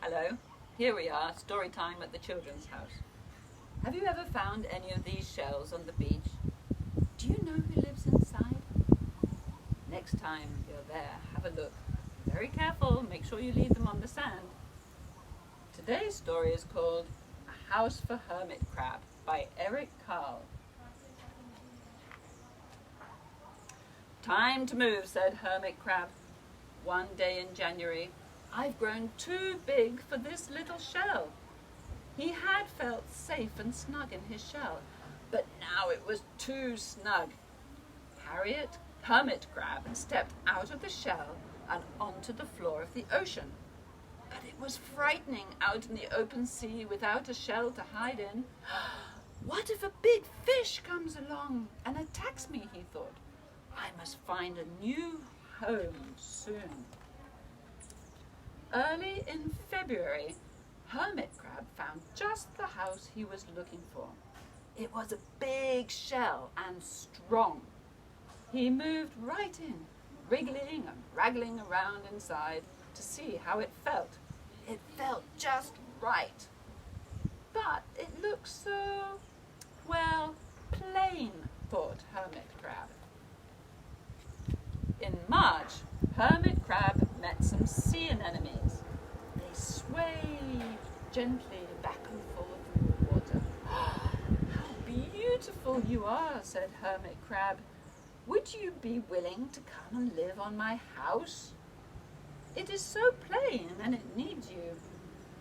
Hello, here we are, story time at the children's house. Have you ever found any of these shells on the beach? Do you know who lives inside? Next time you're there, have a look. Be very careful, make sure you leave them on the sand. Today's story is called A House for Hermit Crab by Carle. Time to move, said Hermit Crab. One day in January, I've grown too big for this little shell. He had felt safe and snug in his shell, but now it was too snug. Hermit Crab stepped out of the shell and onto the floor of the ocean. But it was frightening out in the open sea without a shell to hide in. What if a big fish comes along and attacks me, he thought. I must find a new home soon. Early in February, Hermit Crab found just the house he was looking for. It was a big shell and strong. He moved right in, wriggling and wraggling around inside to see how it felt. It felt just right. But it looked so, plain, thought Hermit Crab. In March, Hermit Crab met some sea anemones. They swayed gently back and forth in the water. How beautiful you are, said Hermit Crab. Would you be willing to come and live on my house? It is so plain and it needs you.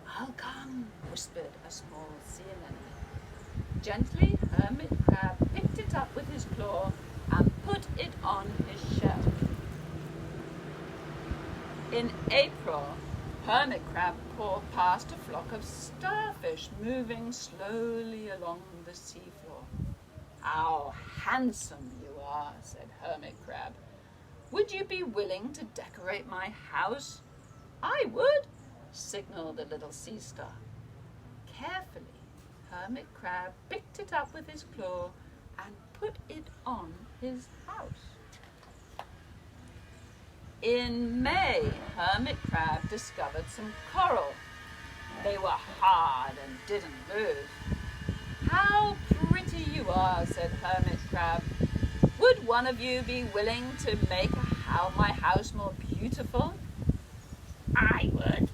I'll come, whispered a small sea anemone. Gently, Hermit Crab picked it up with his claw and put it on his shell. In April, Hermit Crab passed a flock of starfish moving slowly along the seafloor. How handsome you are, said Hermit Crab. Would you be willing to decorate my house? I would, signaled the little sea star. Carefully, Hermit Crab picked it up with his claw and put it on his house. In May, Hermit Crab discovered some coral. They were hard and didn't move. How pretty you are, said Hermit Crab. Would one of you be willing to make my house more beautiful? I would,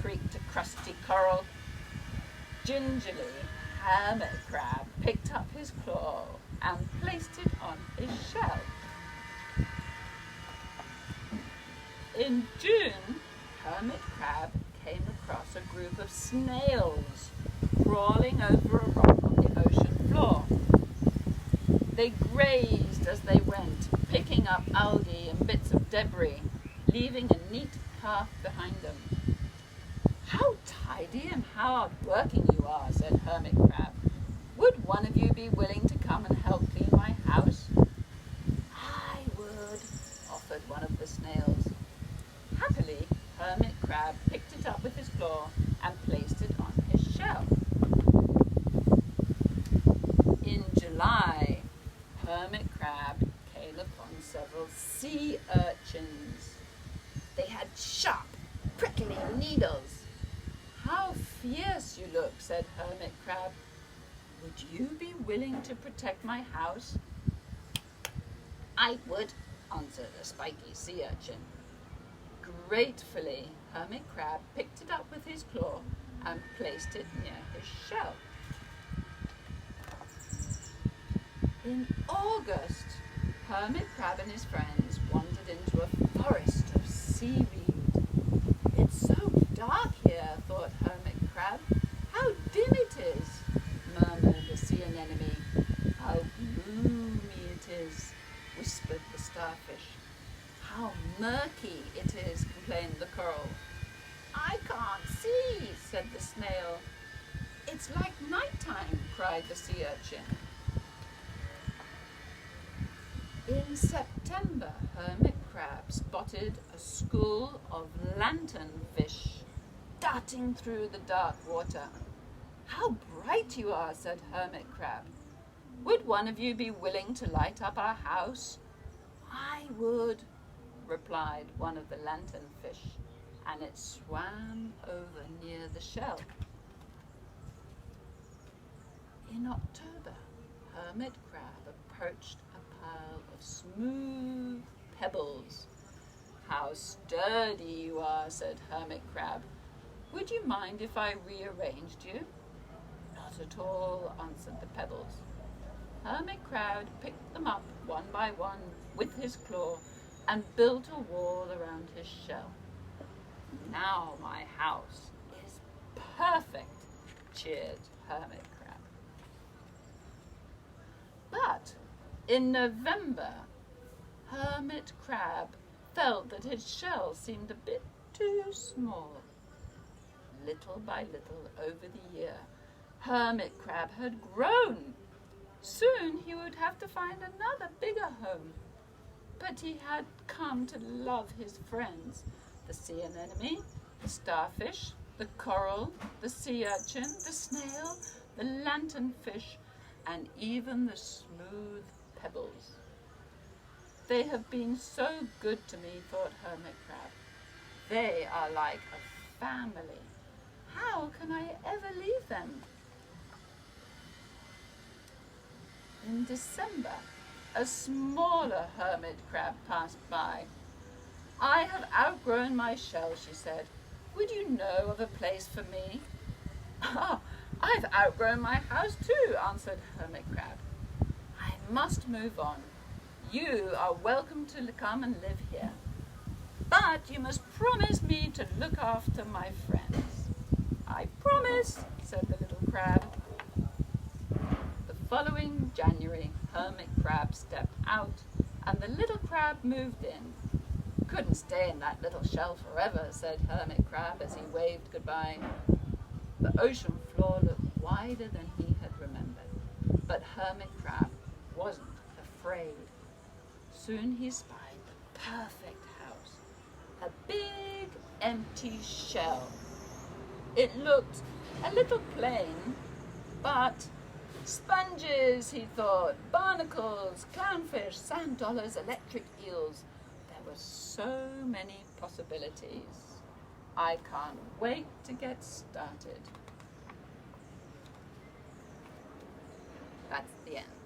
creaked a crusty coral. Gingerly, Hermit Crab picked up his claw and placed it on his shell. In June, Hermit Crab came across a group of snails crawling over a rock on the ocean floor. They grazed as they went, picking up algae and bits of debris, leaving a neat path behind them. How tidy and hard-working you are, said Hermit Crab. Would one of you be willing to come and help clean my house? I would, offered one of the snails. Happily, Hermit Crab picked it up with his claw and placed it on his shell. In July, Hermit Crab came upon several sea urchins. They had sharp, prickly needles. How fierce you look, said Hermit Crab. Would you be willing to protect my house? I would, answered a spiky sea urchin. Gratefully, Hermit Crab picked it up with his claw and placed it near his shell. In August, Hermit Crab and his friends wandered into a forest of seaweed. It's so dark here, thought Hermit Crab. How dim it is, murmured the sea anemone. How gloomy it is, whispered the starfish. How murky it is, complained the coral. I can't see, said the snail. It's like nighttime, cried the sea urchin. In September, Hermit Crab spotted a school of lanternfish darting through the dark water. How bright you are, said Hermit Crab. Would one of you be willing to light up our house? I would, replied one of the lanternfish. and it swam over near the shell. In October, Hermit Crab approached a pile of smooth pebbles. "How sturdy you are," said Hermit Crab. "Would you mind if I rearranged you?" "Not at all," answered the pebbles. Hermit Crab picked them up one by one with his claw and built a wall around his shell. "Now my house is perfect," cheered Hermit Crab. But in November, Hermit Crab felt that his shell seemed a bit too small. Little by little over the year, Hermit Crab had grown. Soon he would have to find another bigger home. But he had come to love his friends, the sea anemone, the starfish, the coral, the sea urchin, the snail, the lanternfish, and even the smooth pebbles. "They have been so good to me," thought Hermit Crab. "They are like a family. How can I ever leave them?" In December, a smaller hermit crab passed by. "I have outgrown my shell," she said. "Would you know of a place for me?" "Ah, I've outgrown my house too," answered Hermit Crab. "I must move on. You are welcome to come and live here. But you must promise me to look after my friends." "I promise," said the little crab. The following January, Hermit Crab stepped out and the little crab moved in. "Couldn't stay in that little shell forever," said Hermit Crab as he waved goodbye. The ocean floor looked wider than he had remembered, but Hermit Crab wasn't afraid. Soon he spied the perfect house, a big empty shell. It looked a little plain, but sponges, he thought, barnacles, clownfish, sand dollars, electric eels. There were so many possibilities. I can't wait to get started. That's the end.